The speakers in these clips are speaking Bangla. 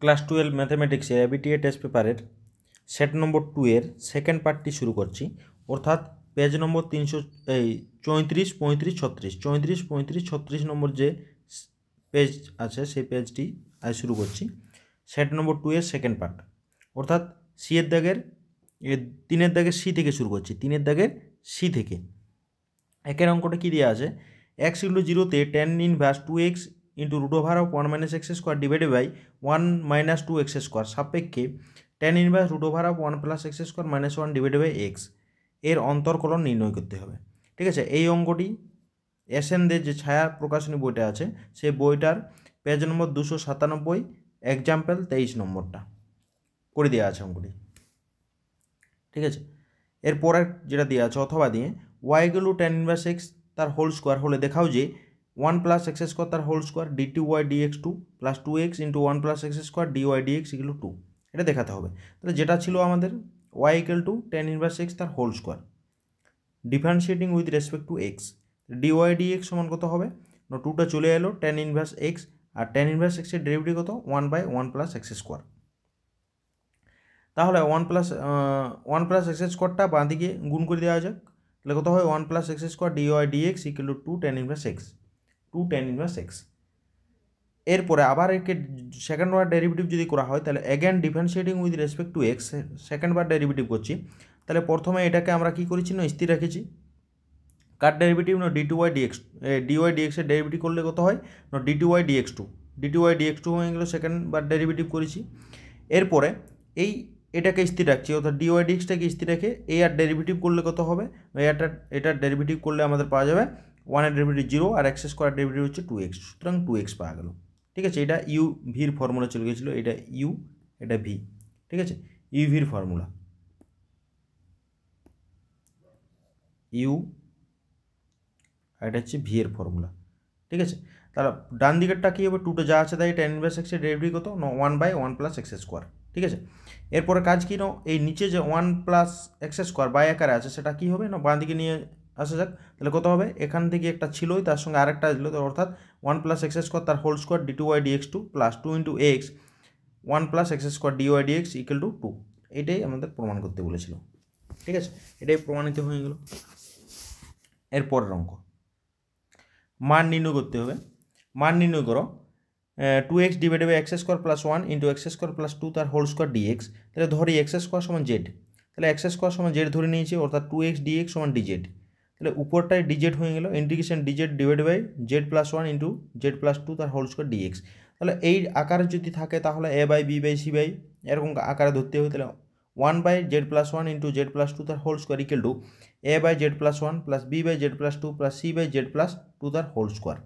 ক্লাস 12 ম্যাথামেটিক্সের এবিটিএ টেস্ট পেপারের সেট নম্বর 2 এর সেকেন্ড পার্টটি শুরু করছি, অর্থাৎ পেজ নম্বর 334, 35, 36 34, 35, 36 নম্বর যে পেজ আছে সেই পেজটি আজ শুরু করছি। সেট নম্বর 2 এর সেকেন্ড পার্ট, অর্থাৎ সি এর দাগের 3 এর দাগের সি থেকে শুরু করছি। 3 এর দাগের সি থেকে একের অঙ্কটা কী দেওয়া আছে, x = 0-তে tan inverse 2x into √ of 1 - x² divided by 1 - 2x² সাপেক্ষে tan inverse √ of 1 + x² - 1 divided by x এর অন্তর্কলন নির্ণয় করতে হবে। ঠিক আছে, এই অঙ্কটি এসএনদের যে ছায়া প্রকাশনী বইটা আছে সেই বইটার পেজ নম্বর 297, এক্সাম্পল 23 নম্বরটা করে দেওয়া আছে অঙ্কটি। ঠিক আছে, এরপরে যেটা দেওয়া আছে অথবা দিয়ে y = tan ইনভার্স x তার হোল স্কোয়ার হলে দেখাও যে 1 + x² তার whole square dy dx2 + 2x × 1 + x² dy dx = 2, এটা দেখাতে হবে। তাহলে যেটা ছিল আমাদের y = tan ইনভার্স x তার whole square differentiating with respect to x, dy dx সমান কত হবে, 2টা চলে এলো tan ইনভার্স x, আর tan ইনভার্স x এর ডেরিভেটিভ কত 1/1 + x²। তাহলে 1 + x² বাঁ দিকে গুণ করে দেওয়া যাক, তাহলে কত হয় 1 + x² dy dx = 2 tan inverse x, 2 tan inverse x। এরপরে আবার একে সেকেন্ড বার ডেরিভেটিভ যদি করা হয় তাহলে again differentiating with respect to x second bar derivative করছি। তাহলে প্রথমে এটাকে আমরা কি করেছি না স্থির রেখেছি, কার ডেরিভেটিভ না dy dx এর ডেরিভেটিভ করলে কত হয় না dy dx2 হয়ে গেল, সেকেন্ড বার ডেরিভেটিভ করেছি। এরপরে এটাকে স্থির রাখছি, অর্থাৎ dy dxটাকে স্থির রেখে এই আর ডেরিভেটিভ করলে কত হবে, এটার ডেরিভেটিভ করলে আমাদের পাওয়া যাবে 1 এর ডেরিভেটিভ 0 আর x² ডেরিভেটিভ হচ্ছে 2x, সুতরাং 2x পাওয়া গেল। ঠিক আছে, এটা ইউ ভির ফর্মুলা চলে গেছিলো, এটা ইউ এটা ভি। ঠিক আছে, ইউ ভির ফর্মুলা ইউ আর এটা হচ্ছে ভি এর ফর্মুলা। ঠিক আছে, তাহলে ডান দিকেরটা কী হবে, 2টা যা আছে তাই tan ইনভার্স x এর ডেরিভেটিভ কত 1/1 + x²। ঠিক আছে, এরপরে কাজ কি না এই নিচে যে 1 + x² বাই আকারে আছে সেটা কি হবে না বাঁ দিকে নিয়ে আসা যাক। তাহলে কত হবে, এখান থেকে একটা ছিলই তার সঙ্গে আরেকটা আসলো, অর্থাৎ 1 + x² তার whole square dy dx2 + 2 × x 1 + x² dy dx = 2, এটাই আমাদের প্রমাণ করতে বলেছিল। ঠিক আছে, এটাই প্রমাণিত হয়ে গেল। এরপরের অঙ্ক মান নির্ণয় করতে হবে। মান নির্ণয় করো 2x divided by x² + 1 × x² + 2 তার হোল স্কোয়ার dx। তাহলে ধরি x² = z, তাহলে x² = z ধরে নিয়েছি, অর্থাৎ 2x dx = dz। তাহলে উপরটায় dz হয়ে গেল, integration dz divided by z + 1 × z + 2 তার হোল স্কোয়ার dx। তাহলে এই আকারে যদি থাকে তাহলে a/b/c এরকম আকারে ধরতে হবে। তাহলে 1/z + 1 × z + 2 তার whole square = a/z + 1 + b/z + 2 + c/z + 2 তার হোল স্কোয়ার।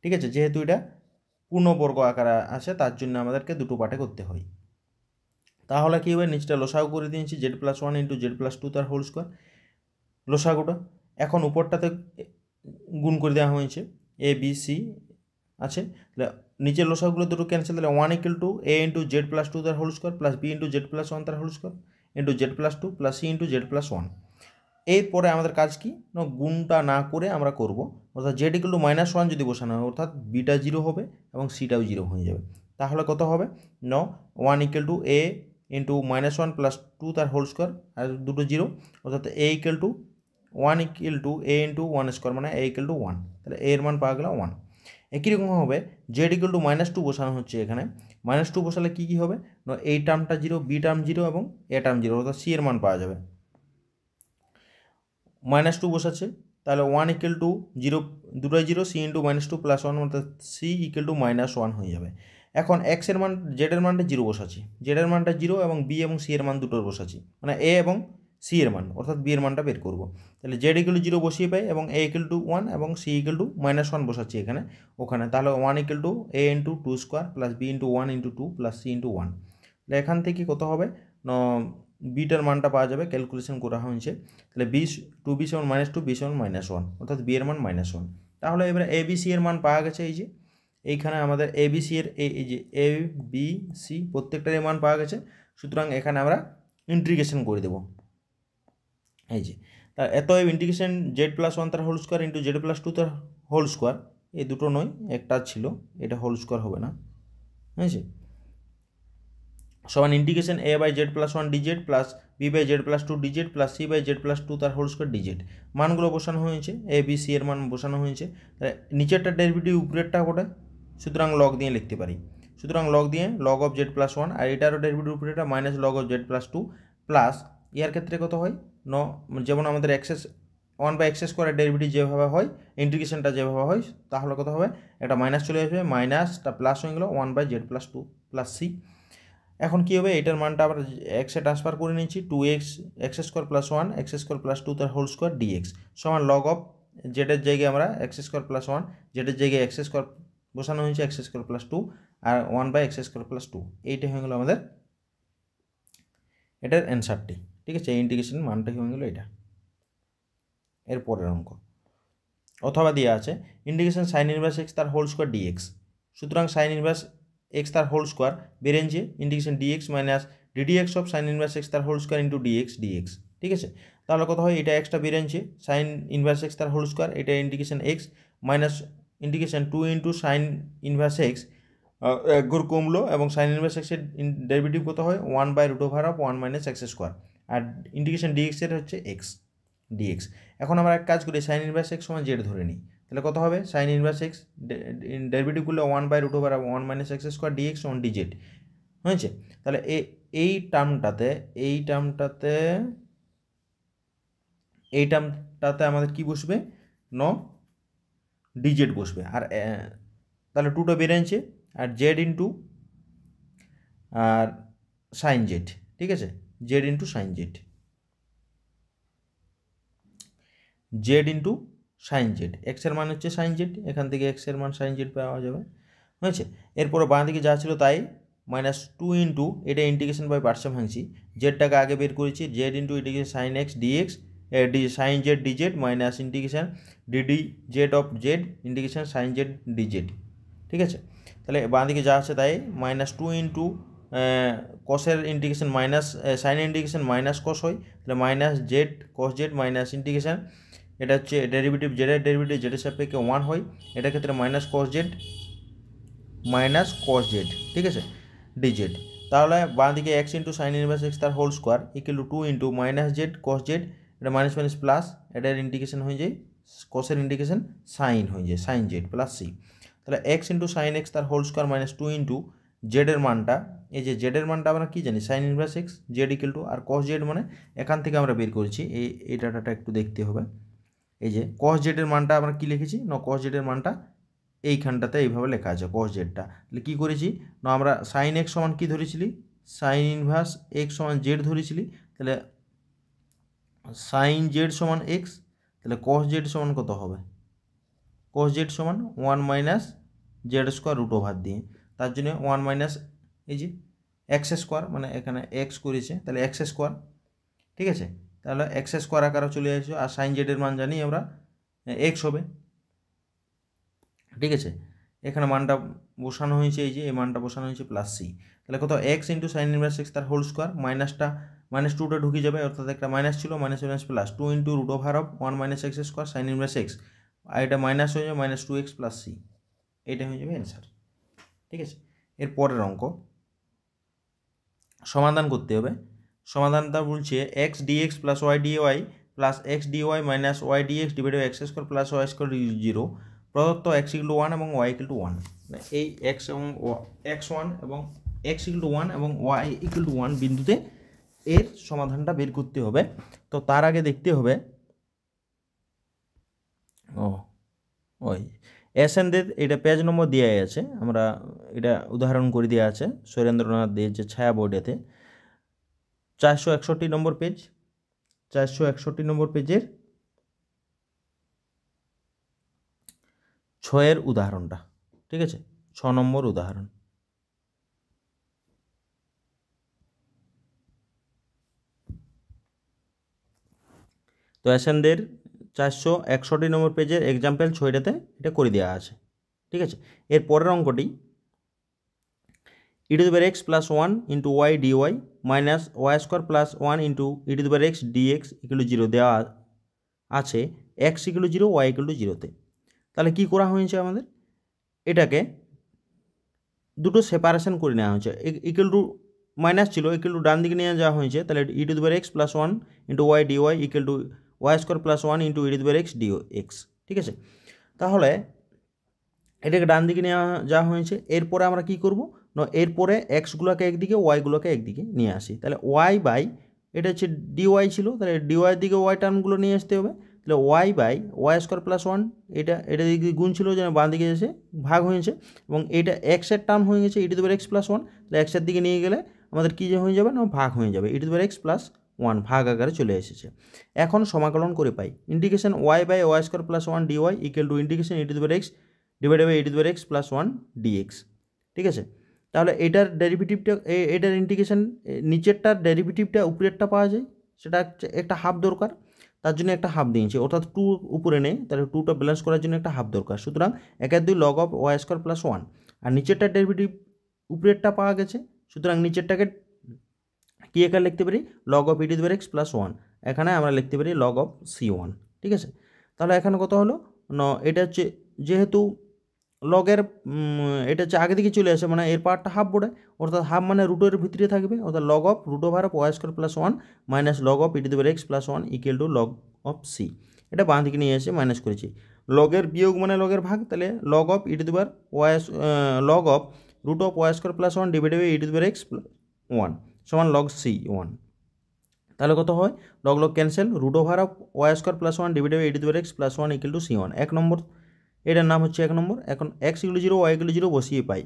ঠিক আছে, যেহেতু এটা পূর্ণবর্গ আকারে আছে তার জন্য আমাদেরকে দুটো পার্টে করতে হয়। তাহলে কী হবে, নিচটা লসাগু করে দিয়েছি z + 1 × z + 2 তার হোল স্কোয়ার লসাগুটা। এখন উপরটাতে গুণ করে দেওয়া হয়েছে a b c আছে, তাহলে নিচের লসাগুলো দুটো ক্যান্সেল, তাহলে 1 = a × z + 2 তার হোল স্কোয়ার + b × z + 1 তার whole square × z + 2 + c × z + 1। এরপরে আমাদের কাজ কি না গুণটা না করে আমরা করব, অর্থাৎ z = -1 যদি বসানো হয় অর্থাৎ বিটা 0 হবে এবং সিটাও 0 হয়ে যাবে। তাহলে কত হবে 1 = a × -1 + 2 তার হোল স্কোয়ার আর দুটো 0, অর্থাৎ a = 1 = a × 1² মানে a = 1, তাহলে a এর মান পাওয়া গেল 1। একই রকম হবে z = -2 বসানো হচ্ছে, এখানে -2 বসালে কী কী হবে না এই টার্মটা 0, বি টার্ম 0 এবং এ টার্ম 0, অর্থাৎ c এর মান পাওয়া যাবে। -2 বসাচ্ছে, তাহলে 1 = 0, দুটোই 0, c × -2 + 1 অর্থাৎ c = -1 হয়ে যাবে। এখন x এর মান z এর মানটা 0 বসাচ্ছি, z এর মানটা 0 এবং b এবং c এর মান দুটোর বসাচ্ছি, মানে a এবং c এর মান অর্থাৎ b এর মানটা বের করব। তাহলে z = 0 বসিয়ে পাই এবং a = 1 এবং c = -1 বসাচ্ছি ওখানে, তাহলে 1 = a × 2² + b × 1 × 2 + c × 1। তাহলে এখান থেকে কত হবে না বিটার মানটা পাওয়া যাবে, ক্যালকুলেশন করা হয়েছে। তাহলে 2b = -2, b = -1, অর্থাৎ b এর মান -1। তাহলে এবারে a b c এর মান পাওয়া গেছে, এই যে এইখানে আমাদের a b c এর এই যে a b c প্রত্যেকটার মান পাওয়া গেছে, সুতরাং এখানে আমরা ইন্টিগ্রেশন করে দেব। এই যে তার এতএব ইন্টিগ্রেশন z + 1 তার হোল স্কোয়ার × z + 2 তার হোল স্কোয়ার, এই দুটো নয় একটা ছিল, এটা হোল স্কোয়ার হবে না, হয়েছে। সমান integration a by z plus 1 d z plus b by z plus 2 d z plus c by z plus 2 তার হোল স্কোয়ার ডিজেড। মানগুলো বসানো হয়েছে, a b c এর মান বসানো হয়েছে। নিচেরটা ডেরিভেটিভ উপরেরটা কোটা, সুতরাং লগ দিয়ে লিখতে পারি। সুতরাং লগ দিয়ে লগ অফ জেড প্লাস 1, আর এটারও ডেরিভেটিভ উপরেরটা minus log of Z plus 2 plus ইয়ার ক্ষেত্রে কত হয় যেমন আমাদের এক্সেস 1 বাই এক্স স্কোয়ারের ডেরিভেটিভ যেভাবে হয়, ইন্টিগ্রেশনটা যেভাবে হয়, তাহলে কত হবে, একটা মাইনাস চলে আসবে, মাইনাসটা প্লাস হয়ে গেলো 1 by z plus 2 plus c. এখন কী হবে, এটার মানটা আমরা এক্সে ট্রান্সফার করে নিচ্ছি, 2x x square plus 1 x square plus 2 তার হোল স্কোয়ার ডিএক্স সমান লগ অফ জেডের জায়গায় আমরা এক্স স্কোয়ার প্লাস 1, জেডের জায়গায় এক্স স্কোয়ার বসানো হয়েছে এক্স স্কোয়ার প্লাস 2 আর 1 বাই এক্স স্কোয়ার প্লাস 2। এইটা হয়ে গেলো আমাদের এটার অ্যান্সারটি। ঠিক আছে, এই ইন্টিগ্রেশনের মানটা হয়ে গেলো এটা। এর পরের অঙ্ক অথবা দেওয়া আছে ইন্টিগ্রেশন সাইন ইনভার্স এক্স তার হোল স্কোয়ার ডিএক্স। সুতরাং সাইন ইনভার্স এক্স তার হোল স্কোয়ার বেরেঞ্জে integration dx minus ddx of sine inverse x তার হোল স্কোয়ার ইন্টু ডিএক্স। ঠিক আছে, তাহলে কত হয়, এটা এক্সটা বেরেঞ্জে সাইন ইনভার্স এক্স তার হোল স্কোয়ার, এটা integration x minus integration 2 into sine inverse x, এক ঘর কমলো এবং সাইন ইনভার্স এক্সের ডেরিভেটিভ কত হয় 1 by root over of 1 minus x square, আর ইন্টিগ্রেশন ডিএক্সের হচ্ছে এক্স ডিএক্স। এখন আমরা এক কাজ করি, সাইন ইনভার্স এক্স সমান জেড ধরে নিই, তাহলে কত হবে, সাইন ইনভার্স এক্স ডেরিভেটিভগুলো 1 by root over 1 minus x square dx on dz হয়েছে। তাহলে এই টার্মটাতে আমাদের কি বসবে, ডিজেড বসবে, আর তাহলে 2টা বেরিয়েছে, আর জেড ইন্টু আর সাইন জেড। ঠিক আছে, Z into sign Z into sign Z, এক্সের মান হচ্ছে সাইন জেড, এখান থেকে এক্সের মান সাইন জেড পাওয়া যাবে হয়েছে। এরপরে বাঁ দিকে যা ছিল তাই, মাইনাস 2 ইন্টু এটা ইন্টিগ্রেশন বাই পার্টসে ভাঙছি, জেডটাকে আগে বের করেছি, z into integration sine x d x sine z d z minus integration d d z of z integration sine z d z. ঠিক আছে, তাহলে বাঁ দিকে যা আছে তাই, মাইনাস 2 ইন্টু কসের ইন্টিগ্রেশন মাইনাস সাইনের ইন্টিগ্রেশন মাইনাস কস হয়, তাহলে minus z cos z minus integration, এটা হচ্ছে ডেরিভেটিভ জেডের ডেরিভেটিভ জেডের সাপেক্ষে 1 হয়, এটার ক্ষেত্রে মাইনাস কস জেড। ঠিক আছে, ডিজেড। তাহলে বাঁ দিকে x into sine inverse x তার whole square equal to 2 into minus z cos z, এটা মাইনাস মাইনাস প্লাস, এটার ইন্টিগ্রেশন হয়ে যায় কসের ইন্টিগ্রেশন সাইন হয়ে যায় সাইন জেড প্লাস সি। তাহলে এক্স ইন্টু সাইন এক্স তার হোল স্কোয়ার মাইনাস 2 ইন্টু জেডের মানটা, এই যে জেডের মানটা আমরা কী জানি, sine inverse x z equal to, আর কস জেড মানে এখান থেকে আমরা বের করেছি, এই ডাটাটা একটু দেখতে হবে। এই যে কস জেডের মানটা আমরা কী লিখেছি, কস জেডের মানটা এইখানটাতে এইভাবে লেখা আছে কস জেডটা। তাহলে কী করেছি, আমরা সাইন এক্স সমান কী ধরেছিলি, সাইন ইনভার্স এক্স সমান জেড ধরেছিলি, তাহলে সাইন জেড সমান এক্স, তাহলে কস জেড সমান কত হবে, কস জেড সমান 1 minus z square root over দিয়ে, তার জন্য 1 মাইনাস এই যে এক্স স্কোয়ার, মানে এখানে এক্স করেছে তাহলে এক্স স্কোয়ার। ঠিক আছে, তাহলে এক্স স্কোয়ার আকারে চলে আসছে, আর সাইন জেডের মান জানি আমরা এক্স হবে। ঠিক আছে, এখানে মানটা বসানো হয়েছে, এই যে এই মানটা বসানো হয়েছে প্লাস সি, তাহলে কত x into sine inverse x তার হোল স্কোয়ার, মাইনাস 2টা ঢুকে যাবে, অর্থাৎ একটা মাইনাস ছিল, minus minus plus 2 into root over of 1 minus x square sine inverse x, আর এটা মাইনাস হয়ে যাবে মাইনাস 2x প্লাস সি, এইটা হয়ে যাবে অ্যান্সার। ঠিক আছে, এর পরের অঙ্ক সমাধান করতে হবে। সমাধানটা বলছে x d x plus y d y plus x d y minus y d x divided by x square plus y square 0 প্রদত্ত এক্স ইকুয়াল টু 1 এবং ওয়াই ইকুয়াল টু 1। এই এক্স এবং x1 এবং এক্স ইকুয়াল টু 1 এবং ওয়াই ইকুয়াল টু 1 বিন্দুতে এর সমাধানটা বের করতে হবে। তো তার আগে দেখতে হবে এসএনদের এটা পেজ নম্বর দেওয়া আছে, আমরা এটা উদাহরণ করে দেওয়া আছে সুরেন্দ্রনাথ দে যে ছায়া বোর্ডেতে 461 নম্বর পেজ, 461 নম্বর পেজের 6 উদাহরণটা। ঠিক আছে, 6 নম্বর উদাহরণ। তো এসএনদের 461 নম্বর পেজের এক্সাম্পল 6টাতে এটা করে দেওয়া আছে। ঠিক আছে, এর পরের অঙ্কটি e to the power x plus 1 into y dy minus y square plus 1 into e to the power x dx equal to 0 দেওয়া আছে, x equal to 0 y equal to 0-তে। তাহলে কী করা হয়েছে, আমাদের এটাকে দুটো সেপারেশন করে নেওয়া হয়েছে, ইকুয়াল টু মাইনাস ছিল ইকুয়াল টু ডান দিকে নিয়ে যাওয়া হয়েছে, তাহলে e to the power x plus one into y dy equal to y square plus one into e to the power x dx. ঠিক আছে, তাহলে এটাকে ডান দিকে নেওয়া যাওয়া হয়েছে। এরপরে আমরা কি করব না, এরপরে এক্সগুলোকে একদিকে ওয়াইগুলোকে একদিকে নিয়ে আসি। তাহলে ওয়াই বাই এটা হচ্ছে ডিওয়াই ছিল, তাহলে ডিওয়াইয়ের দিকে ওয়াই টার্মগুলো নিয়ে আসতে হবে। তাহলে y by y square plus one, এটা দিকে গুণ ছিল যেন বাঁ দিকে এসে ভাগ হয়েছে, এবং এটা এক্সের টার্ম হয়ে গেছে e to the power x plus one. তাহলে এক্সের দিকে নিয়ে গেলে আমাদের কী যে হয়ে যাবে না, ভাগ হয়ে যাবে, e to the power x plus one ভাগ আকারে চলে এসেছে। এখন সমাকলন করে পাই integration y by y square plus one dy equal to integration e to the power x divided by e to the power x plus one dx. ঠিক আছে, তাহলে এটার ডেরিভেটিভটা, এটার ইন্টিগ্রেশন নিচেরটার ডেরিভেটিভটা উপরেরটা পাওয়া যায়, সেটা একটা হাফ দরকার, তার জন্য একটা হাফ দিয়েছি, অর্থাৎ টু উপরে নেই, তাহলে টুটা ব্যালেন্স করার জন্য একটা হাফ দরকার। সুতরাং 1/2 log of y square plus one, আর নিচেরটার ডেরিভেটিভ উপরেরটা পাওয়া গেছে, সুতরাং নিচেরটাকে কী এখানে লিখতে পারি log of e to the power x plus one, এখানে আমরা লিখতে পারি লগ অফ সি ওয়ান। ঠিক আছে, তাহলে এখানে কত হলো না, এটা হচ্ছে যেহেতু লগের এটা হচ্ছে আগে দিকে চলে আসে, মানে এর পাওয়ারটা হাফ বোর্ডে, অর্থাৎ হাফ মানে রুটের ভিতরে থাকবে, অর্থাৎ log of root over of y square plus one minus log of e to the power x plus one equal to log of c. এটা বাঁ দিকে নিয়ে এসে মাইনাস করেছি, লগের বিয়োগ মানে লগের ভাগ, তাহলে log of e to the power y log of root of y square plus one divided by e to the power x one সমান লগ সি ওয়ান। তাহলে কত হয়, log log cancel, root over of y square plus one divided by e to the power x plus one equal to c one. এক নম্বর, এটার নাম হচ্ছে 1 নম্বর। এখন x equal to zero Y equal to zero বসিয়ে পাই,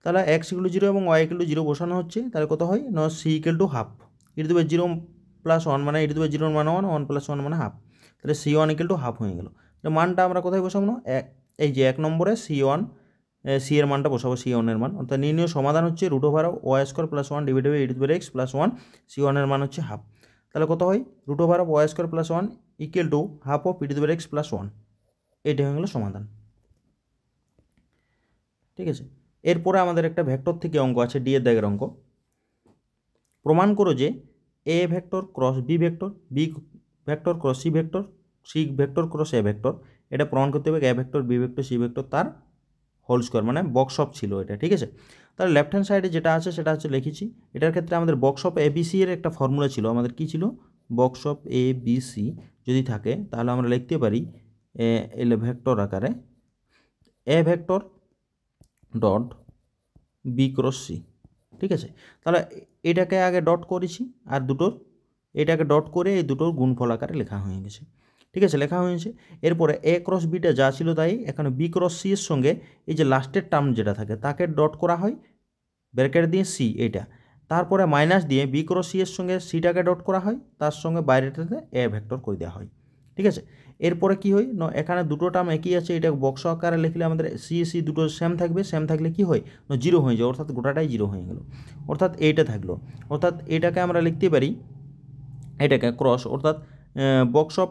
তাহলে এক্স ইকুয়াল টু জিরো এবং ওয়াই ইকুয়াল টু জিরো বসানো হচ্ছে, তাহলে কত হয় না, c equal to half e to the power zero plus one মানে ই টু দি পাওয়ার জিরোর মানে ওয়ান, ওয়ান প্লাস ওয়ান মানে হাফ, তাহলে c one equal to half হয়ে গেল। তাহলে মানটা আমরা কোথায় বসাবো না, এই যে 1 নম্বরে সি ওয়ান, সি এর মানটা বসাবো, সি ওয়ানের মান, অর্থাৎ নির্ণয় সমাধান হচ্ছে root over y square plus one divided by e to the power x plus one, c ওয়ানের মান হচ্ছে হাফ। তাহলে কত হয়, root over y square plus one equal to half of e to the power x plus one. এটা হয়ে গেল সমাধান। ঠিক আছে, এরপরে আমাদের একটা ভেক্টর থেকে অঙ্ক আছে, ডি এর দাগের অঙ্ক। প্রমাণ করো যে a vector cross b vector, b vector cross c vector, c vector cross a vector. এটা প্রমাণ করতে হবে a vector b vector c vector তার হোল স্কোয়ার, মানে বক্স অফ ছিল এটা। ঠিক আছে, তাহলে লেফট হ্যান্ড সাইডে যেটা আছে সেটা হচ্ছে লিখেছি। এটার ক্ষেত্রে আমাদের box of a b c এর একটা ফর্মুলা ছিল, আমাদের কী ছিল, box of a b c যদি থাকে তাহলে আমরা লিখতে পারি এল ভেক্টর আকারে a vector dot b cross c. ঠিক আছে, তাহলে এটাকে আগে ডট করেছি, আর দুটোর এটাকে ডট করে এই দুটোর গুণফল আকারে লেখা হয়ে গেছে। ঠিক আছে, লেখা হয়েছে। এরপরে এ ক্রস বিটা যা ছিল তাই, এখানে বি ক্রস সি এর সঙ্গে এই যে লাস্টের টার্ম যেটা থাকে তাকে ডট করা হয়, ব্র্যাকেট দিয়ে সি এটা, তারপরে মাইনাস দিয়ে বি ক্রস সি এর সঙ্গে সিটাকে ডট করা হয়, তার সঙ্গে বাইরেটাতে এ ভেক্টর করে দেওয়া হয়। ঠিক আছে, এরপরে কি হয় না, এখানে দুটো টার্ম একই আছে, এটা বক্স আকারে লিখলে আমাদের সি সি দুটো সেম থাকবে, সেম থাকলে কি হয় না, জিরো হয়ে যায়, অর্থাৎ গোটাটাই জিরো হয়ে গেল, অর্থাৎ এইটা থাকলো, অর্থাৎ এটাকে আমরা লিখতে পারি এটাকে ক্রস, অর্থাৎ বক্স অফ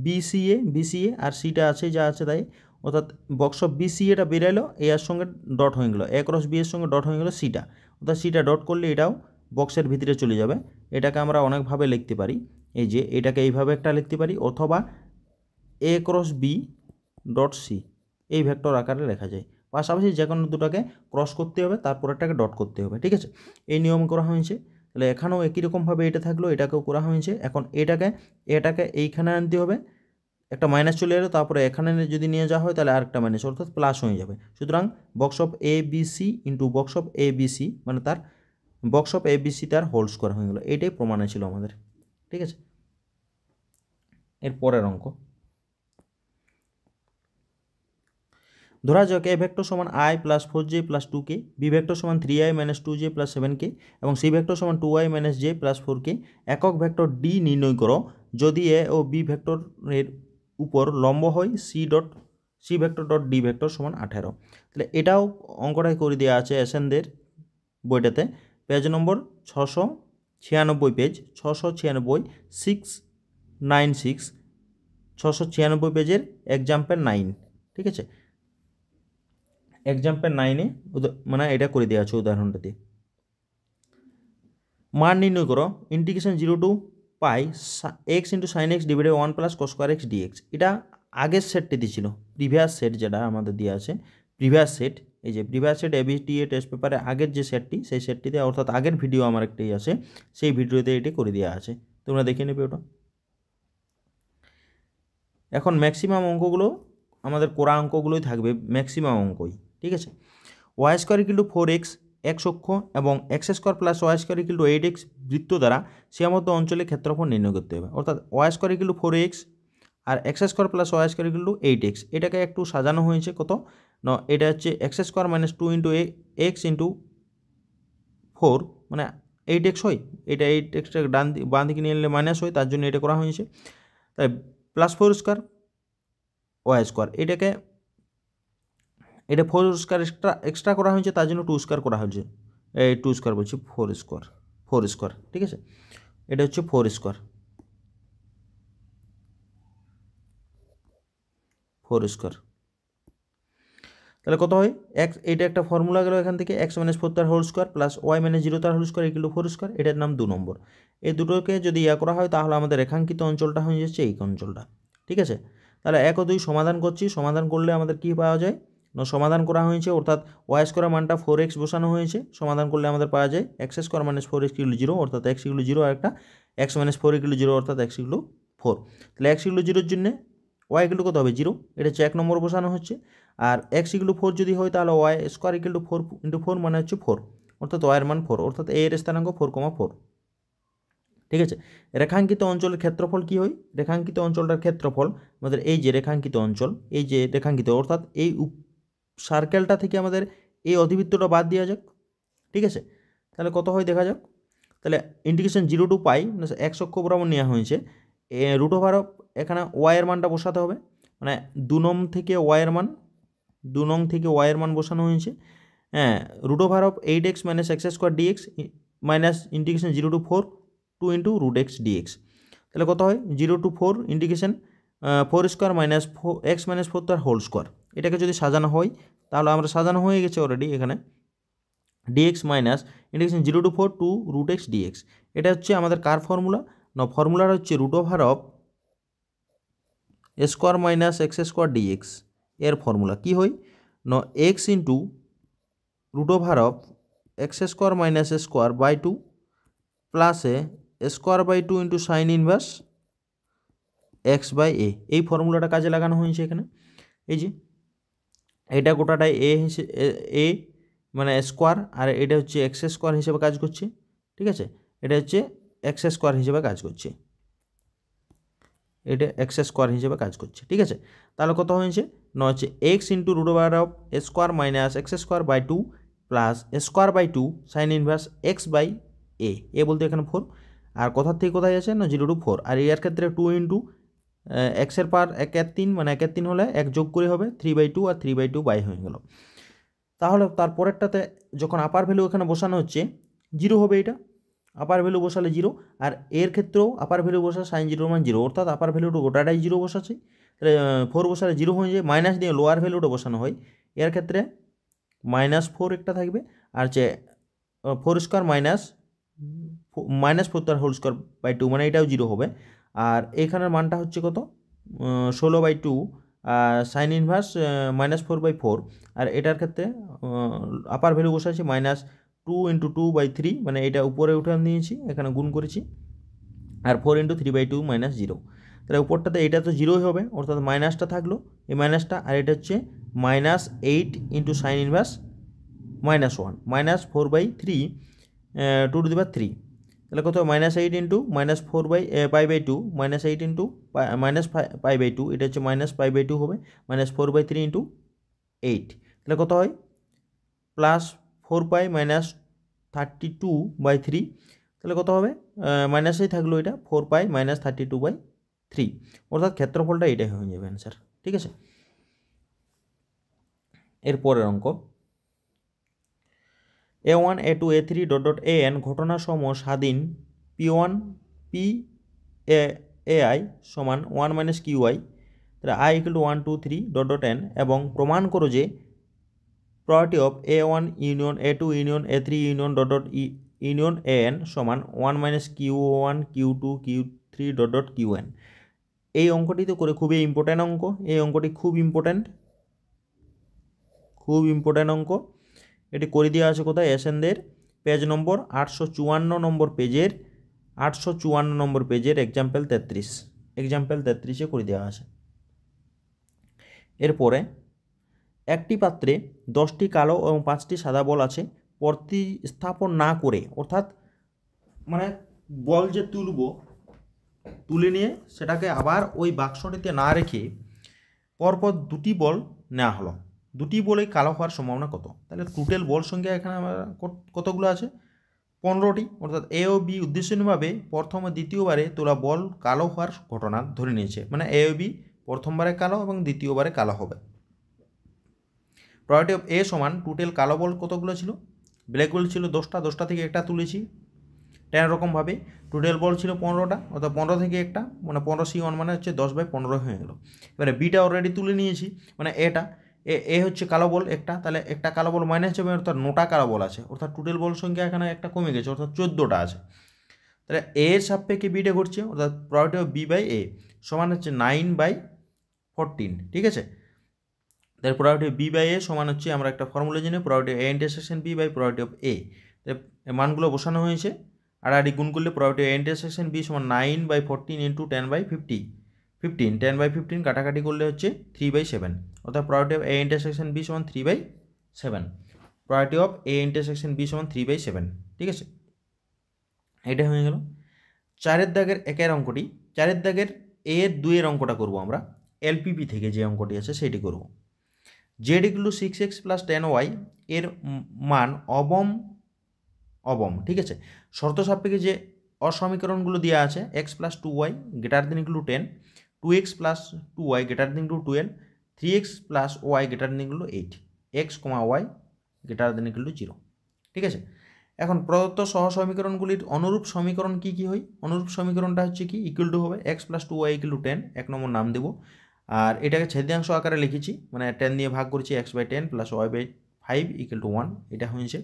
বিসিএ আর সিটা আছে যা আছে তাই, অর্থাৎ বক্স অফ বিসিএটা বেরালো, এ এর সঙ্গে ডট হয়ে গেলো, এ ক্রস বি এর সঙ্গে ডট হয়ে গেলো সিটা, অর্থাৎ সিটা ডট করলে এটাও বক্সের ভিতরে চলে যাবে। এটাকে আমরা অনেকভাবে লিখতে পারি, এই যে এটাকে এইভাবে একটা লিখতে পারি, অথবা এ ক্রস বি ডট সি এই ভেক্টর আকারে লেখা যায়। পাশাপাশি যে কোনো দুটাকে ক্রস করতে হবে, তারপরেরটাকে ডট করতে হবে। ঠিক আছে, এই নিয়ম করা হয়েছে। তাহলে এখানেও একই রকমভাবে এটা থাকলো, এটাকেও করা হয়েছে। এখন এটাকে এইখানে আনতে হবে, একটা মাইনাস চলে এলো, তারপরে এখানে যদি নিয়ে যাওয়া হয় তাহলে আরেকটা মাইনাস, অর্থাৎ প্লাস হয়ে যাবে। সুতরাং box of a b c into box of a b c মানে তার box of a b c তার হোল স্কোয়ার হয়ে গেলো। এইটাই প্রমাণে ছিল আমাদের। ঠিক আছে, এর পরের অঙ্ক, ধরা যাক এ ভেক্টর সমান i plus 4j plus 2k, b vector সমান 3i minus 2j plus 7k এবং সি ভেক্টর সমান 2i minus j plus 4k। একক ভেক্টর ডি নির্ণয় করো যদি এ ও বি ভেক্টরের উপর লম্ব হয় c vector dot d vector সমান 18। তাহলে এটাও অঙ্কটাই করে দেওয়া আছে এসএনদের বইটাতে, পেজ নম্বর 696, পেজ 696, 696, 696 পেজের এক্সাম্পল 9। ঠিক আছে, এক্সাম্পল 9-এ মানে এটা করে দেওয়া আছে উদাহরণটা দিয়ে। মান নির্ণয় করো integration 0 to pi x into sine x divided 1 plus cos square x dx. এটা আগের সেটটি দিয়েছিল, প্রিভিয়াস সেট যেটা আমাদের দেওয়া আছে, প্রিভিয়াস সেট এই যে প্রিভিয়াস সেট এবিটিএ টেস্ট পেপারে আগের যে সেটটি সেই সেটটিতে অর্থাৎ আগের ভিডিও আমার একটাই আছে, সেই ভিডিওতে এটি করে দেওয়া আছে, তোমরা দেখে নেবে ওটা। এখন ম্যাক্সিমাম অঙ্কগুলো আমাদের কোরা অঙ্কগুলোই থাকবে, ম্যাক্সিমাম অঙ্কই, ঠিক আছে। Y square equal to 4x x অক্ষ এবং x square plus y square equal to 8x বৃত্ত দ্বারা সীমাবদ্ধ অঞ্চলে ক্ষেত্রফল নির্ণয় করতে হবে। অর্থাৎ y square equal to 4x আর x square plus y square equal to 8x, এটাকে একটু সাজানো হয়েছে কত না, এটা হচ্ছে x square minus 2 into x into 4 মানে 8x হয়, এটা 8xটা বাঁ দিকে নিয়ে এলে মাইনাস হয়, তার জন্য এটা করা হয়েছে। তাই প্লাস 4 স্কোয়ার ওয়াই স্কোয়ার, এটা 4 স্কোয়ার এক্সট্রা করা হয়েছে, তার জন্য 2 স্কোয়ার করা হয়েছে, এই 2 স্কোয়ার বলছি 4 স্কোয়ার, ঠিক আছে। এটা হচ্ছে 4 স্কোয়ার তাহলে কত হয় এক্স, এটা একটা ফর্মুলা গেল এখান থেকে, এক্স মাইনাস 4 তার whole square plus y minus 0 তার whole square equal to 4 square, এটার নাম 2 নম্বর। এই দুটোকে যদি করা হয় তাহলে আমাদের রেখাঙ্কিত অঞ্চলটা হয়ে যাচ্ছে এই অঞ্চলটা, ঠিক আছে। তাহলে 1 ও 2 সমাধান করছি, সমাধান করলে আমাদের কী পাওয়া যায় না, সমাধান করা হয়েছে অর্থাৎ ওয়াই স্কোয়ার মানটা 4x বসানো হয়েছে, সমাধান করলে আমাদের পাওয়া যায় x square minus 4x equal 0 অর্থাৎ x ইকুয়াল 0 আর একটা এক্স মাইনাস 4 ইকুয়াল 0 অর্থাৎ x ইকুয়াল 4। তাহলে x ইকুয়াল 0 এর জন্য ওয়াই ইকুয়াল কত হবে 0, এটা হচ্ছে 1 নম্বর বসানো হচ্ছে। আর এক্স ইকুয়াল 4 যদি হয় তাহলে ওয়াই স্কোয়ার ইকুয়াল 4 ইন্টু 4 মানে হচ্ছে 4, অর্থাৎ ওয়াইয়ের মান 4, অর্থাৎ এ এর স্থানাঙ্ক 4,4, ঠিক আছে। রেখাঙ্কিত অঞ্চলের ক্ষেত্রফল কি হয়, রেখাঙ্কিত অঞ্চলটার ক্ষেত্রফল আমাদের এই যে রেখাঙ্কিত অঞ্চল, এই যে রেখাঙ্কিত অর্থাৎ এই সার্কেলটা থেকে আমাদের এই অধিবৃত্তটা বাদ দেওয়া যাক, ঠিক আছে। তাহলে কত হয় দেখা যাক। তাহলে ইন্টিগ্রেশন 0 টু পাই এক্স অক্ষ বরাবর নেওয়া হয়েছে, রুট ওভার অফ এখানে ওয়াইয়ের মানটা বসাতে হবে, মানে 2 নং থেকে ওয়াইয়ের মান বসানো হয়েছে, হ্যাঁ, root over of 8x minus x square dx minus integration 0 to 4 2 into root x dx. তাহলে কত হয় 0 to 4 integration 4 square minus x minus 4 তার হোল স্কোয়ার, এটাকে যদি সাজানো হয় তাহলে আমরা সাজানো হয়ে গেছে অলরেডি এখানে dx minus integration 0 to 4 to root x dx. এটা হচ্ছে আমাদের কার ফর্মুলা না, ফর্মুলাটা হচ্ছে root over of square minus x square dx, এর ফর্মুলা কী হয় ন, x into root over of x square minus square by 2 plus square by 2 into sine inverse x by a, এই ফর্মুলাটা কাজে লাগানো হয়েছে এখানে। এই যে এটা গোটাটাই এ মানে স্কোয়ার, আর এটা হচ্ছে এক্স স্কোয়ার হিসেবে কাজ করছে, ঠিক আছে। এটা হচ্ছে এক্স স্কোয়ার হিসেবে কাজ করছে, এটা এক্স স্কোয়ার হিসেবে কাজ করছে, ঠিক আছে। তাহলে কত হয়েছে না হচ্ছে x into root over of square minus x square by 2 plus square by 2 sine inverse x by a বলতে এখানে 4, আর কোথার থেকে কোথায় আছে না 0 টু 4, আর এর ক্ষেত্রে 2 ইন্টু এক্সের পার 1/3 মানে 1/3 হলে 1 যোগ করে হবে 3/2 আর 3/2 বাই হয়ে গেল। তাহলে তারপরেরটাতে যখন আপার ভ্যালু এখানে বসানো হচ্ছে 0 হবে, এটা আপার ভ্যালু বসালে 0, আর এর ক্ষেত্রেও আপার ভ্যালু বসা সাইন 0 মান 0, অর্থাৎ আপার ভ্যালুটা গোটাটাই 0 বসাচ্ছে, তাহলে 4 বসালে 0 হয়ে যায়, মাইনাস দিয়ে লোয়ার ভ্যালুটা বসানো হয়, এর ক্ষেত্রে -4 একটা থাকবে, আর যে 4 স্কোয়ার মাইনাস 4 তার হোল স্কোয়ার বাই 2 মানে এটাও 0 হবে, আর এখানের মানটা হচ্ছে কত 16/2 সাইন ইনভার্স -4/4, আর এটার ক্ষেত্রে আপার ভ্যালু বসাচ্ছি -2 ইন্টু 2/3 মানে এটা উপরে উঠে নিয়েছি, এখানে গুণ করেছি, আর 4 ইন্টু 3/2 -0, তাহলে উপরটাতে এটা তো 0ই হবে, অর্থাৎ মাইনাসটা থাকলো এই মাইনাসটা, আর এটা হচ্ছে -8 into sine inverse -1 -4/3 2 to the power 3, তাহলে কত -8 ইন্টু -4/2 -8 ইন্টু -π/2, এটা হচ্ছে -π/2 হবে, -4/3 ইন্টু 8, তাহলে কত হয় +4π -32/3, তাহলে কত হবে মাইনাসেই থাকলো এটা 4π -32/3, অর্থাৎ ক্ষেত্রফলটা এটাই হয়ে যাবে অ্যান্সার, ঠিক আছে। এরপরের অঙ্ক A1 A2 A3 .an ঘটনাসমূহ স্বাধীন P1 P ai সমান 1 মাইনাস QI, তাহলে I ইকুয়াল টু 1 2 3 .n এবং প্রমাণ করো যে property of A1 union A2 union A3 union union an সমান 1 minus Q1 Q2 Q3 .qn। এই অঙ্কটি তো করে খুবই ইম্পর্ট্যান্ট অঙ্ক, এই অঙ্কটি খুব ইম্পর্ট্যান্ট খুব ইম্পর্ট্যান্ট অঙ্ক। এটি করে দেওয়া আছে কোথায়, এসএনদের পেজ নম্বর 854 নম্বর পেজের 854 নম্বর পেজের এক্সাম্পল 33, এক্সাম্পল 33-এ করে দেওয়া আছে। এরপরে একটি পাত্রে 10টি কালো এবং 5টি সাদা বল আছে, প্রতিস্থাপন না করে, অর্থাৎ মানে বল যে তুলে নিয়ে সেটাকে আবার ওই বাক্সটিতে না রেখে পরপর 2টি বল নেওয়া হলো, 2টি বলেই কালো হওয়ার সম্ভাবনা কত? তাহলে টোটাল বল সংখ্যা এখানে আমার কতগুলো আছে, 15টি। অর্থাৎ এ ও বি উদ্দেশ্যনীয়ভাবে প্রথম ও দ্বিতীয়বারে তোলা বল কালো হওয়ার ঘটনা ধরে নিয়েছে, মানে এ ও বি প্রথমবারে কালো এবং দ্বিতীয়বারে কালো হবে। প্রবাবিলিটি অফ এ সমান টোটাল কালো বল কতগুলো ছিল, ব্ল্যাক বল ছিল 10টা, 10টা থেকে একটা তুলেছি। তেন রকমভাবে টোটাল বল ছিল 15টা, অর্থাৎ 15 থেকে একটা, মানে 15C1 মানে হচ্ছে 10/15 হয়ে গেল। এবারে বিটা অলরেডি তুলে নিয়েছি, মানে এ হচ্ছে কালো বল একটা, তাহলে একটা কালো বল মাইনাস যাবে, অর্থাৎ 9টা কালো বল আছে, অর্থাৎ টোটাল বল সংখ্যা এখানে একটা কমে গেছে, অর্থাৎ 14টা আছে। তাহলে এর সাপেক্ষে বিটা ঘটছে, অর্থাৎ probability of B by A সমান হচ্ছে 9/14, ঠিক আছে। তাহলে probability of B by A সমান হচ্ছে, আমরা একটা ফর্মুলা জানি, probability of A intersection B by probability of A. মানগুলো বসানো হয়েছে, আর গুণ করলে probability of A intersection B সমান 9/14 ইন্টু 10/50, 10/15 কাটাকাটি করলে হচ্ছে 3/7, অর্থাৎ probability of A intersection B সমান 3/7, probability of A intersection B সমান 3/7, ঠিক আছে। এটা হয়ে গেল 4-এর দাগের 1-এর অঙ্কটি। 4-এর দাগের এর 2-এর অঙ্কটা করব আমরা, এলপিপি থেকে যে অঙ্কটি আছে সেটি করব। Z equal two 6x plus 10y এর মান অবম, ঠিক আছে। শর্ত সাপেক্ষে যে অসমীকরণগুলো দেওয়া আছে, x plus 2y greater than equal to 10, 2x plus 2y greater than equal to 12, 3x plus y greater than equal to 8, x, y greater than equal to 0, ঠিক আছে। এখন প্রদত্ত সহ সমীকরণগুলির অনুরূপ সমীকরণ কি কি হয়? অনুরূপ সমীকরণটা হচ্ছে কি, ইকুয়াল টু হবে x plus 2y equal to 10, 1 নম্বর নাম দেবো, আর এটাকে ছেদ্যাংশ আকারে লিখেছি, মানে 10 দিয়ে ভাগ করেছি, x/10 plus y/5 equal to 1, এটা হয়েছে।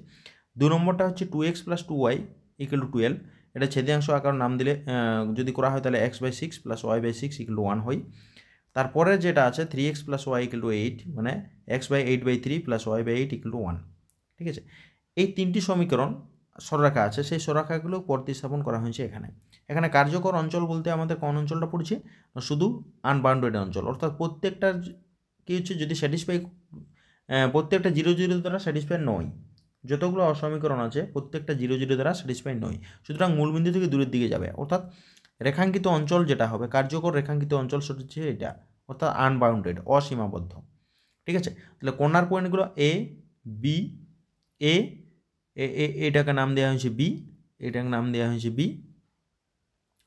2 নম্বরটা হচ্ছে 2x plus 2y equal to 12, এটা ছেদ্যাংশ আকার নাম দিলে যদি করা হয় তাহলে x/6 plus y/6 equal to 1 হয়। তারপরে যেটা আছে 3x plus y equal to 8, মানে x/8/3 plus y/8 equal to 1, ঠিক আছে। এই 3টি সমীকরণ সরলরেখা আছে, সেই সরলরেখাগুলো প্রতিস্থাপন করা হয়েছে এখানে। এখানে কার্যকর অঞ্চল বলতে আমাদের কোন অঞ্চলটা পড়ছে, শুধু আনবাউন্ডেড অঞ্চল, অর্থাৎ প্রত্যেকটার কি হচ্ছে, যদি স্যাটিসফাই প্রত্যেকটা 0 দ্বারা স্যাটিসফাই নয়, যতগুলো অসমীকরণ আছে প্রত্যেকটা 0 দ্বারা স্যাটিসফাই নয়, সুতরাং মূলবিন্দু থেকে দূরের দিকে যাবে, অর্থাৎ রেখাঙ্কিত অঞ্চল যেটা হবে, কার্যকর রেখাঙ্কিত অঞ্চল সেটা হচ্ছে এটা, অর্থাৎ আনবাউন্ডেড, অসীমাবদ্ধ, ঠিক আছে। তাহলে কর্নার পয়েন্টগুলো এ বি, এটাকে নাম দেওয়া হয়েছে বি, এটাকে নাম দেওয়া হয়েছে বি,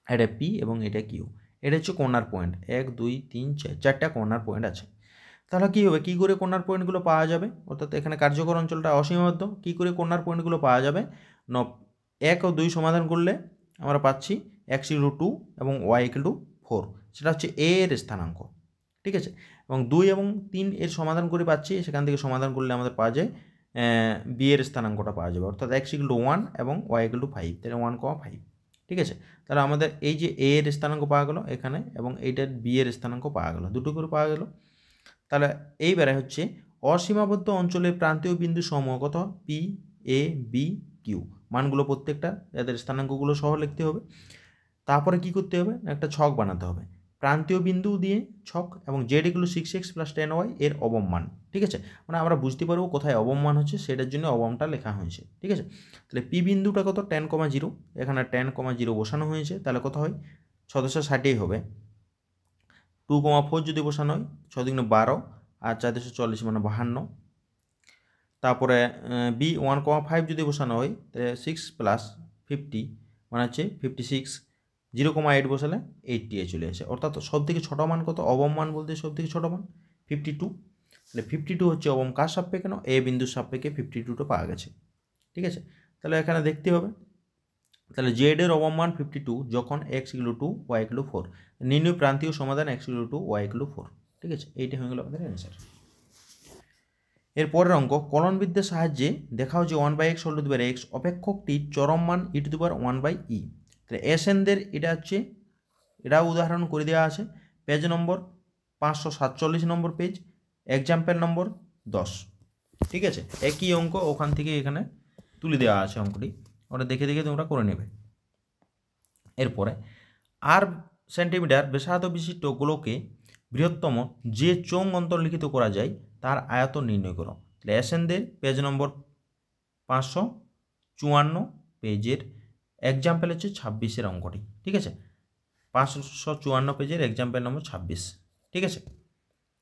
এটা পি এবং এটা কিউ, এটা হচ্ছে কর্নার পয়েন্ট, 1 2 3 4, 4টা কর্নার পয়েন্ট আছে। তাহলে কী হবে, কী করে কর্নার পয়েন্টগুলো পাওয়া যাবে, অর্থাৎ এখানে কার্যকর অঞ্চলটা অসীমাবদ্ধ, কী করে কর্নার পয়েন্টগুলো পাওয়া যাবে, 1 ও 2 সমাধান করলে আমরা পাচ্ছি x ইকুয়াল টু 2 এবং y ইকুয়াল টু 4, সেটা হচ্ছে a এর স্থানাঙ্ক, ঠিক আছে। এবং 2 এবং 3 এর সমাধান করে পাচ্ছি, সেখান থেকে সমাধান করলে আমাদের পাওয়া যায় বি এর স্থানাঙ্কটা পাওয়া যাবে, অর্থাৎ x ইকুয়াল টু 1 এবং y ইকুয়াল টু 5, তাহলে 1,5, ঠিক আছে। তাহলে আমাদের এই যে a এর স্থানাঙ্ক পাওয়া গেল এখানে, এবং এইটার বি এর স্থানাঙ্ক পাওয়া গেল, দুটো করে পাওয়া গেল। তাহলে এইবারে হচ্ছে অসীমাবদ্ধ অঞ্চলের প্রান্তীয় বিন্দু সমূহ কত, পি, এ, বি, কিউ, মানগুলো প্রত্যেকটা এদের স্থানাঙ্কগুলো সহ লিখতে হবে। তারপরে কি করতে হবে, একটা ছক বানাতে হবে, প্রান্তীয় বিন্দু দিয়ে ছক, এবং Z equal two 6x plus 10y এর অবম মান, ঠিক আছে। মানে আমরা বুঝতে পারবো কোথায় অবম মান হচ্ছে, সেটার জন্য অবমটা লেখা হয়েছে, ঠিক আছে। তাহলে পি বিন্দুটা কত, 10,0, এখানে 10,0 বসানো হয়েছে, তাহলে কত হয়, 660 হবে। 2,4 যদি বসানো হয়, 6 × 12 আর 440 মানে 52। তারপরে বি 1,5 যদি বসানো হয়, তাহলে 6 প্লাস 50 মানে হচ্ছে 56, 0,8 বসালে 80 চলে আসে, অর্থাৎ সব থেকে ছোটো মান কত, অবম মান বলতে সব থেকে ছোটো মান 52, তাহলে 52 হচ্ছে অবম কার সাপেক্ষে, কেন এ বিন্দুর সাপেক্ষে 52টা পাওয়া গেছে, ঠিক আছে। তাহলে এখানে দেখতে হবে, তাহলে জেড এর অবম মান 52 যখন x equal to y equal to 4, নির্ণয় প্রান্তীয় সমাধান x equal to y equal to 4, ঠিক আছে। এইটা হয়ে গেল আমাদের অ্যান্সার। এরপরের অঙ্ক, কলনবিদ্যার সাহায্যে দেখাও যে 1/x whole to the power x অপেক্ষকটির চরম মান e to the power 1/e। তাহলে এসএনদের এটা হচ্ছে, এটাও উদাহরণ করে দেওয়া আছে, পেজ নম্বর 547 নম্বর পেজ, এক্সাম্পল নম্বর 10। ঠিক আছে, একই অঙ্ক ওখান থেকে এখানে তুলে দেওয়া আছে অঙ্কটি, ওটা দেখে দেখে তোমরা করে নেবে। এরপরে আর সেন্টিমিটার ব্যাসার্ধ বিশিষ্ট গোলকে বৃহত্তম যে চোঙ অন্তর্লিখিত করা যায় তার আয়তন নির্ণয় করো। তাহলে এসেনদের পেজ নম্বর 554 পেজের এক্সাম্পল হচ্ছে 26-এর অঙ্কটি। ঠিক আছে, 554 পেজের এক্সাম্পল নম্বর 26। ঠিক আছে,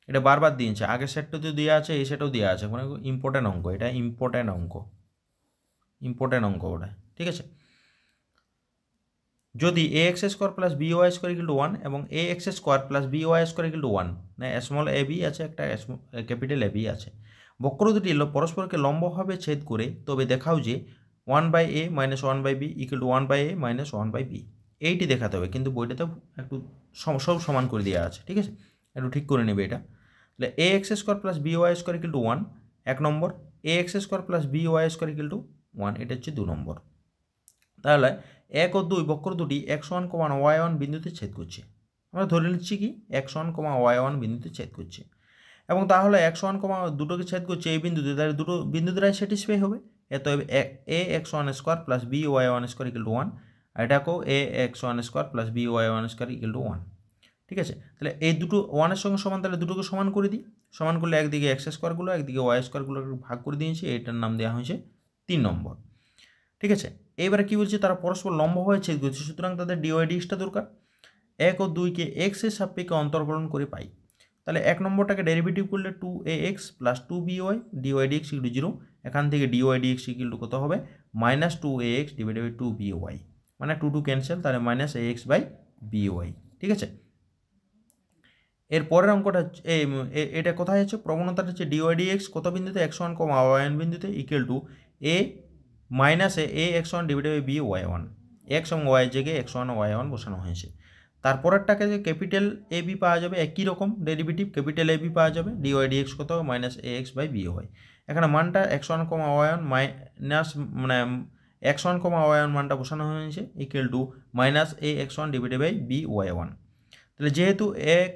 এটা বারবার দিয়েছে, আগের সেটটাতেও দেওয়া আছে, এই সেটও দেওয়া আছে, মানে ইম্পর্টেন্ট অঙ্ক, এটা ইম্পর্টেন্ট অঙ্ক ওটা। ঠিক আছে, যদি a x square plus b y square equal to 1 এবং a x square plus b y square equal to 1, না স্মল এ বি আছে, একটা ক্যাপিটাল এ বি আছে, বক্র দুটি পরস্পরকে লম্বভাবে ছেদ করে, তবে দেখাও যে 1/a minus 1/b equal to 1/a minus 1/b। এইটি দেখাতে হবে, কিন্তু বইটাতে একটু সব সমান করে দেওয়া আছে। ঠিক আছে, একটু ঠিক করে নেবে এটা। তাহলে a x square plus b y square equal to 1 এক নম্বর, a x square plus b y square equal to 1 এটা হচ্ছে 2 নম্বর। তাহলে 1 ও 2 বক্র দুটি x1, y1 বিন্দুতে ছেদ করছে। আমরা ধরে নিচ্ছি কি x1, y1 বিন্দুতে ছেদ করছে, এবং তাহলে x1, দুটোকে ছেদ করছে এই বিন্দুতে, তাহলে দুটো বিন্দু দ্বারাই স্যাটিসফাই হবে। অতএব a x1 square plus b y1 square equal to 1, আর এটাকেও a x1 square plus b y1 square equal to 1। ঠিক আছে, তাহলে এই দুটো 1-এর সঙ্গে সমান, তাহলে দুটোকে সমান করে দিই। সমান করলে একদিকে এক্স স্কোয়ারগুলো, একদিকে ওয়াই স্কোয়ারগুলো ভাগ করে দিয়েছি, এটার নাম দেওয়া হয়েছে 3 নম্বর। ঠিক আছে, এবারে কি বলছে, তারা পরস্পর লম্বভাবে ছেদ করছে, সুতরাং তাদের ডিওয়াই ডিএক্সটা দরকার। 1 ও 2কে এক্সের সাপেক্ষে অন্তর্কলন করে পাই। তাহলে 1 নম্বরটাকে ডেরিভেটিভ করলে 2ax plus 2by dy dx equal to 0। এখান থেকে ডিওয়াই ডিএক্স ইকুয়াল টু কত হবে, minus 2ax divided by 2by, মানে 2 ক্যান্সেল, তাহলে মাইনাস ax বাই by। ঠিক আছে, এর পরের অঙ্কটা এটা কোথায় আছে, প্রবণতাটা হচ্ছে ডিওয়াই ডিএক্স কত বিন্দুতে, x1, y1 বিন্দুতে equal to a minus a x1 divided by b y1, x এবং ওয়াই জায়গায় x1 ও y1 বসানো হয়েছে। তারপরেরটাকে যে ক্যাপিটাল এ বি পাওয়া যাবে, একই রকম ডেরিভেটিভ, ক্যাপিটাল এ বি পাওয়া যাবে, ডিওয়াই ডিএক্স কত হবে, minus a x by b y. এখানে মানটা x1, y1 মাইনাস, মানে x1, y1 মানটা বসানো হয়েছে equal to minus a x1 divided by b y1। তাহলে যেহেতু 1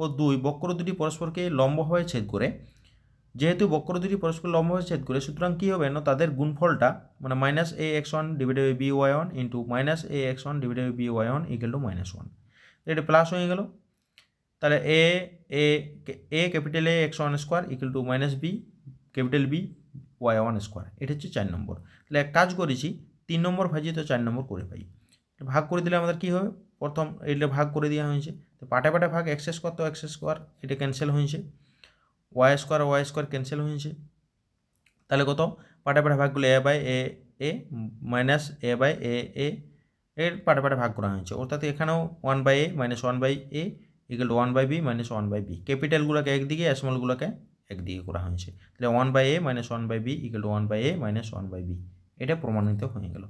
ও 2 বক্র দুটি পরস্পরকে লম্বভাবে ছেদ করে, সুতরাং কী হবে না, তাদের গুণফলটা মানে minus a x1 divided by b y1 into minus a x1 divided by b y1 equal to -1। এটা প্লাস হয়ে গেল। তাহলে a capital a x1 square equal to minus b capital b y1 square. এটা হচ্ছে 4 নম্বর। তাহলে এক কাজ করেছি, 3 নম্বর ভাজিয়ে তো 4 নম্বর করে পাই। ভাগ করে দিলে আমাদের কী হবে, প্রথম এটা ভাগ করে দেওয়া হয়েছে, তো পাটে পাটে ভাগ, এক্স স্কোয়ার তো এক্স স্কোয়ার, এটা ক্যান্সেল হয়েছে, ওয়াই স্কোয়ার ক্যান্সেল হয়েছে। তাহলে কত, পাটে পাটে ভাগগুলো a by a minus a by এর পাটে পাটে ভাগ করা হয়েছে, অর্থাৎ এখানেও 1/a মাইনাস 1/a ইকুয়াল টু 1/b মাইনাস 1/b। ক্যাপিটালগুলোকে একদিকে, স্মলগুলোকে একদিকে করা হয়েছে। তাহলে 1/a minus 1/b equal to 1/a minus 1/b। এটা প্রমাণিত হয়ে গেল।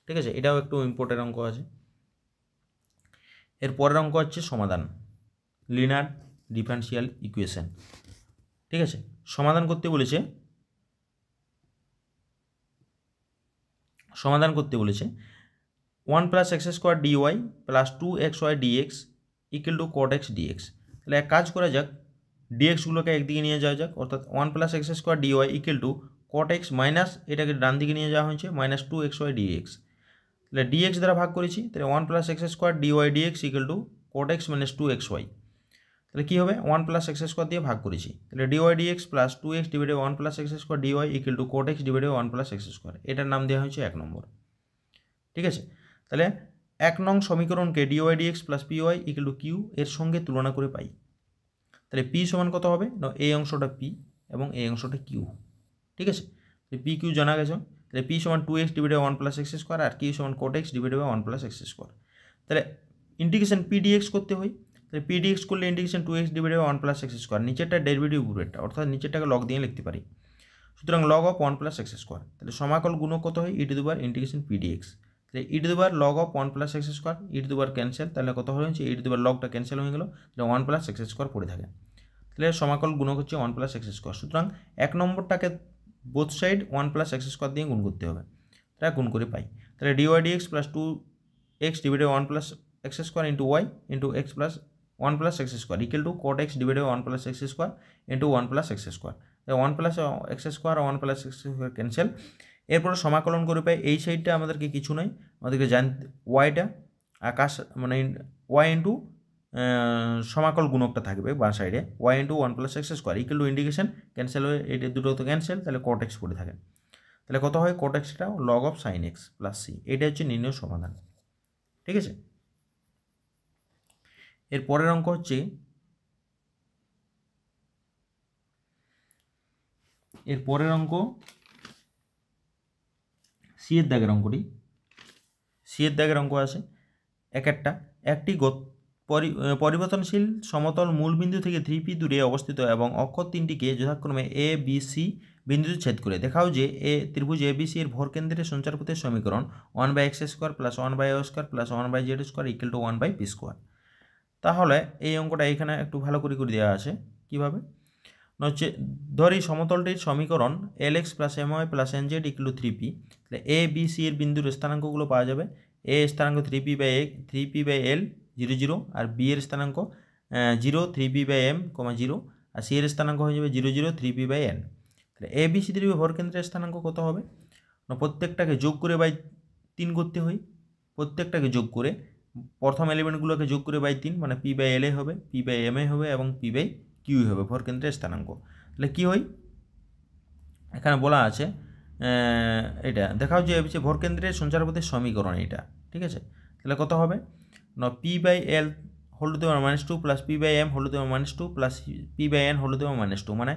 ঠিক আছে, এটাও একটু ইম্পর্টেন্ট অঙ্ক আছে। এর পরের অঙ্ক হচ্ছে সমাধান, লিনিয়ার ডিফারেনশিয়াল ইকুয়েশন। ঠিক আছে, সমাধান করতে বলেছে 1 plus x square dy plus 2xy dx equal to cot x dx. তাহলে এক কাজ করা যাক, ডিএক্সগুলোকে একদিকে নিয়ে যাওয়া যাক, অর্থাৎ 1 plus x square dy equal to cot x minus, এটাকে ডান দিকে নিয়ে যাওয়া হয়েছে, মাইনাস 2xy ডিএক্স। তাহলে ডিএক্স দ্বারা ভাগ করেছি, তাহলে 1 plus x square dy dx equal to cot x minus 2xy। তাহলে কী হবে, 1 প্লাস এক্স স্কোয়ার দিয়ে ভাগ করেছি, তাহলে dy dx plus 2x divided 1 plus x square dy equal to cot x divided 1 plus x square. এটার নাম দেওয়া হয়েছে 1 নম্বর। ঠিক আছে, তাহলে 1 নং সমীকরণকে dy dx plus py equal to q এর সঙ্গে তুলনা করে পাই। তাহলে পি সমান কত হবে না, এই অংশটা পি এবং এই অংশটা কিউ। ঠিক আছে, তাহলে পি কিউ জানা গেছে। তাহলে পি সমান 2x divided 1 plus x square, আর কিউ সমান cot x divided 1 plus x square. তাহলে ইন্টিগ্রেশন পি ডিএক্স করতে হয়, তাহলে পি ডিএক্স করলে integration 2x divided 1 plus x square, নিচেরটা ডেরিভেটিভ উপরেরটা, অর্থাৎ নিচেরটাকে লগ দিয়ে লিখতে পারি। সুতরাং log of 1 plus x square, তাহলে সমাকল গুণক কত হয়, e to the power integration p dx. তাহলে e to the power log of 1 plus x square, E to the power cancel, তাহলে কত হয়েছে, ই টু দি পাওয়ার লগটা ক্যান্সেল হয়ে গেল, তাহলে 1 প্লাস এক্স স্কোয়ার পড়ে থাকে। তাহলে সমাকল গুণক হচ্ছে 1 প্লাস এক্স স্কোয়ার। সুতরাং 1 নম্বরটাকে both side 1 plus x square দিয়ে গুণ করতে হবে, তাহলে গুণ করে পাই। তাহলে dy dx plus 2x divided 1 plus x square into y into x plus 1 plus x square equal to cot x divided 1 plus x square into 1 plus x square. One plus x square আর one plus x square cancel. এরপরে সমাকলন করে পাই এই সাইডটা আমাদেরকে কিছু নয়, আমাদেরকে জানতে ওয়াইটা আকাশ মানে ওয়াই ইন্টু সমাকল গুণকটা থাকবে বাঁ সাইডে, y into one plus x square equal to indication cancel হয়ে এটা দুটো তো ক্যান্সেল, তাহলে কট এক্স পড়ে থাকে। তাহলে কত হয় কট এক্সটা log of sine x plus c, এটা হচ্ছে নির্ণয় সমাধান। ঠিক আছে, এর পরের অঙ্ক হচ্ছে সি এর দাগের অঙ্কটি। সি এর দাগের অঙ্ক আছে একটি পরিবর্তনশীল সমতল মূল বিন্দু থেকে 3p দূরে অবস্থিত এবং অক্ষর তিনটিকে যথাক্রমে এ বি সি বিন্দুতে ছেদ করে দেখাও যে ত্রিভুজ এ বি সি এর ভরকেন্দ্রের সঞ্চারপথের সমীকরণ 1/x² plus 1/y² plus 1/z² equal to 1/p²। তাহলে এই অঙ্কটা এখানে একটু ভালো করে দেওয়া আছে কীভাবে হচ্ছে, ধরি সমতলটির সমীকরণ lx plus my plus nz equal to 3p। তাহলে এ বি সি এর বিন্দুর স্থানাঙ্কগুলো পাওয়া যাবে। এ স্থানাঙ্ক 3p/l 0 0 আর বি এর স্থানাঙ্ক 0 3p/m, 0 আর সি এর স্থানাঙ্ক হয়ে যাবে 0 0 3p/n। তাহলে এ বি সি ত্রিভুজ ভরকেন্দ্রের স্থানাঙ্ক কত হবে না, প্রত্যেকটাকে যোগ করে বাই 3 করতে হয়। প্রত্যেকটাকে যোগ করে প্রথম এলিমেন্টগুলোকে যোগ করে বাই 3 মানে p/l হবে, p/m হবে এবং p/q হবে ভরকেন্দ্রের স্থানাঙ্ক। তাহলে কী হয় এখানে বলা আছে এটা দেখাও যে ভরকেন্দ্রের সঞ্চারপথের সমীকরণ এটা। ঠিক আছে, তাহলে কত হবে না p/l whole to the power -2 plus p/m whole to the power -2 plus p/n whole to the power -2, মানে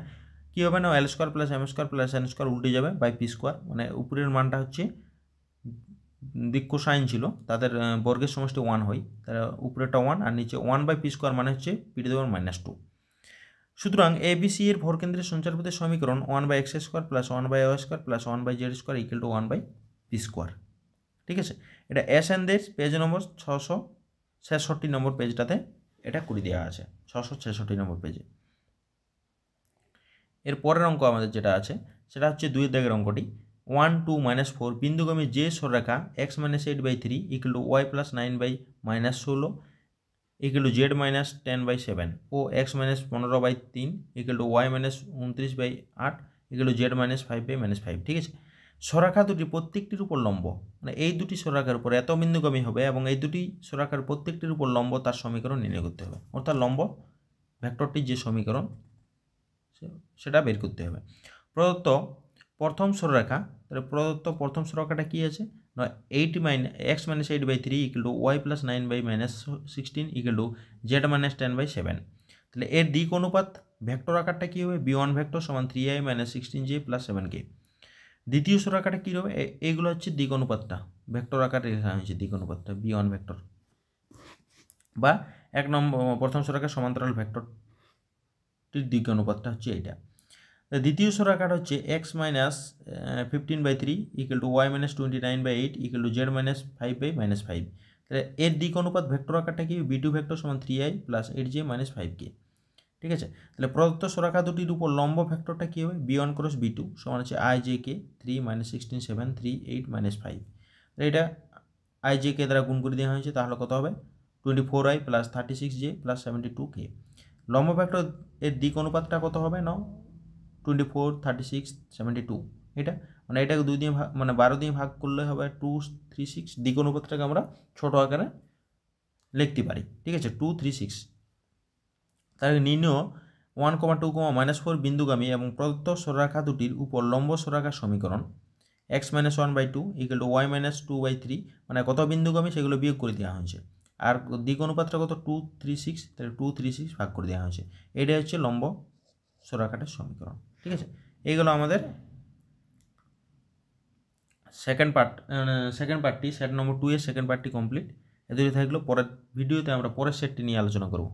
কী হবে না l² plus m² plus n² উল্টে যাবে বাই p²। মানে উপরের মানটা হচ্ছে দিক কোসাইন ছিল তাদের বর্গের সমষ্টি 1 হয়, তারা উপরেটা 1 আর নিচে 1/p² মানে হচ্ছে p টু দি পাওয়ার -2। সুতরাং এ বি সি এর ভরকেন্দ্রের সঞ্চারপথের সমীকরণ 1/x² plus 1/y² plus 1/z² equal to 1/p²। ঠিক আছে, এটা এসএনদের পেজ নম্বর 666 নম্বর পেজটাতে এটা করে দেওয়া আছে, 666 নম্বর পেজে। এর পরের অঙ্ক আমাদের যেটা আছে সেটা হচ্ছে 2 এর দাগের অঙ্কটি। 1 2 -4 বিন্দুগামী যে সরলরেখা x - 8/3 equal to y plus 9/-16 equal to z - 10/7 ও x - 15/3 equal to y - 29/8 equal to z - 5/-5। ঠিক আছে, সরলরেখা দুটি প্রত্যেকটির উপর লম্ব, মানে এই দুটি সরলরেখার উপর এত বিন্দুগামী হবে এবং এই দুটি সরলরেখার প্রত্যেকটির উপর লম্ব তার সমীকরণ নির্ণয় করতে হবে, অর্থাৎ লম্ব ভেক্টরটির যে সমীকরণ সেটা বের করতে হবে। প্রদত্ত প্রথম সরলরেখা, তাহলে প্রদত্ত প্রথম সরলরেখাটা কী আছে না x - 8/3 equal to y plus 9/-16 equal to z - 10/7। তাহলে এর দিক অনুপাত ভেক্টর আকারটা কী হবে b1 ভেক্টর সমান 3i - 16j প্লাস 7k। দ্বিতীয় সরলরেখাটা কী হবে, এইগুলো হচ্ছে দিক অনুপাতটা ভেক্টর আকারে লেখা হয়েছে, দিক অনুপাতটা b1 ভেক্টর বা প্রথম সরলরেখার সমান্তরাল ভেক্টরটির দিক অনুপাতটা হচ্ছে এইটা। দ্বিতীয় সরলরেখাটা হচ্ছে x - 15/3 equal to y - 29/8 equal to z - 5/-5। তাহলে এর দিক অনুপাত ভেক্টর আকারটা কি b2 ভেক্টর সমান 3i প্লাস 8j - 5k। ঠিক আছে, তাহলে প্রদত্ত সরলরেখা দুটির উপর লম্ব ভেক্টরটা কী হবে b1 ক্রস b2 সমান হচ্ছে ijk 3 - 16 7 3 8 - 5। এটা ijk দ্বারা গুণ করে দেওয়া হয়েছে, তাহলে কত হবে 24i plus 36j plus 72k। লম্ব ভেক্টর এর দিক অনুপাতটা কত হবে না 24 36 72, এটা মানে এটাকে 2 দিয়ে মানে 12 দিয়ে ভাগ করলে হবে 236। দিক অনুপাতটাকে আমরা ছোট আকারে লিখতে পারি। ঠিক আছে, 236। তাহলে নির্ণয় 1, 2, -4 বিন্দুগামী এবং প্রদত্ত সরলরেখা দুটির উপর লম্ব সরলরেখার সমীকরণ x - 1/2 ইকুয়াল টু y - 2/3, মানে কত বিন্দুগামী সেগুলো বিয়োগ করে দেওয়া হয়েছে। আর দিক অনুপাতটা কত 236, তাহলে 236 ভাগ করে দেওয়া হয়েছে। এটাই হচ্ছে লম্ব সরলরেখাটার সমীকরণ। ঠিক আছে, এইগুলো আমাদের সেকেন্ড পার্টটি সেট নম্বর 2 এর সেকেন্ড পার্টটি কমপ্লিট। এদের থাকলো পরের ভিডিওতে আমরা পরের সেটটি নিয়ে আলোচনা করব।